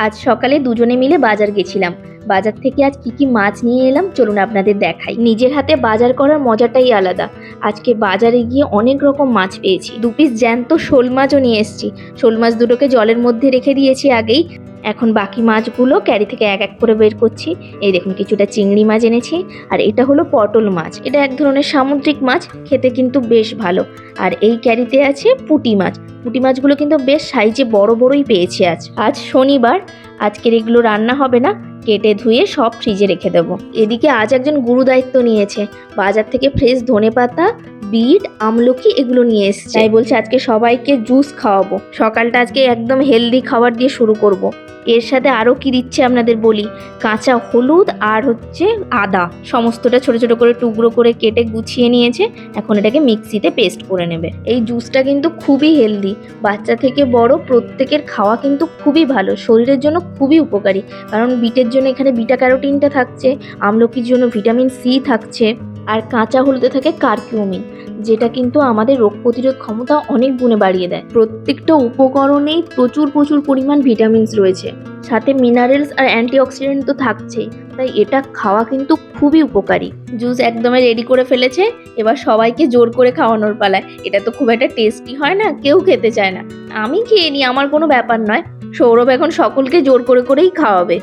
আজ সকালে দুজনে মিলে বাজার গেছিলাম। বাজার থেকে আজ কি মাছ নিয়ে এলাম চলুন আপনাদের দেখাই। নিজের হাতে বাজার করার মজাটাই আলাদা। আজকে বাজারে গিয়ে অনেক রকম মাছ পেয়েছি। 2 পিস জ্যান্ত শোল মাছও নিয়ে এসেছি। শোল মাছ দুটোকে জলের মধ্যে রেখে দিয়েছি আগেই। এখন বাকি মাছগুলো ক্যারি থেকে এক এক করে বের করছি। এই দেখুন কিছুটা চিংড়ি মাছ এনেছি। আর এটা হলো পটল মাছ। এটা এক ধরনের সামুদ্রিক মাছ, খেতে কিন্তু বেশ ভালো। আর এই ক্যারিতে আছে পুঁটি মাছ। পুঁটি মাছগুলো কিন্তু বেশ সাইজে বড় বড়ই পেয়েছি আজ। আজ শনিবার, আজকের এগুলো রান্না হবে না, কেটে ধুয়ে সব ফ্রিজে রেখে দেবো। এদিকে আজ একজন গুরু দায়িত্ব নিয়েছে, বাজার থেকে ফ্রেশ ধনেপাতা, বিট, আমলকি এগুলো নিয়ে এসছে। তাই বলছে আজকে সবাইকে জুস খাওয়াবো। সকালটা আজকে একদম হেলদি খাবার দিয়ে শুরু করব। এর সাথে আরও কি দিচ্ছে আপনাদের বলি। কাঁচা হলুদ আর হচ্ছে আদা, সমস্তটা ছোট ছোট করে টুকরো করে কেটে গুছিয়ে নিয়েছে। এখন এটাকে মিক্সিতে পেস্ট করে নেবে। এই জুসটা কিন্তু খুবই হেলদি, বাচ্চা থেকে বড় প্রত্যেকের খাওয়া কিন্তু খুবই ভালো, শরীরের জন্য খুবই উপকারী। কারণ বিটের জন্য এখানে বিটা ক্যারোটিনটা থাকছে, আমলকির জন্য ভিটামিন সি থাকছে, আর কাঁচা হলুদে থাকে কারকিউমিন, যেটা কিন্তু আমাদের রোগ প্রতিরোধ ক্ষমতা অনেক গুণে বাড়িয়ে দেয়। প্রত্যেকটা উপকরণেই প্রচুর প্রচুর পরিমাণ ভিটামিনস রয়েছে, সাথে মিনারেলস আর অ্যান্টিঅক্সিডেন্ট তো থাকছেই। তাই এটা খাওয়া কিন্তু খুবই উপকারী। জুস একদমই রেডি করে ফেলেছে, এবার সবাইকে জোর করে খাওয়ানোর পালায়। এটা তো খুব একটা টেস্টি হয় না, কেউ খেতে চায় না। আমি খেয়ে নিই, আমার কোনো ব্যাপার নয়। সৌরভ এখন সকলকে জোর করে করেই খাওয়াবে।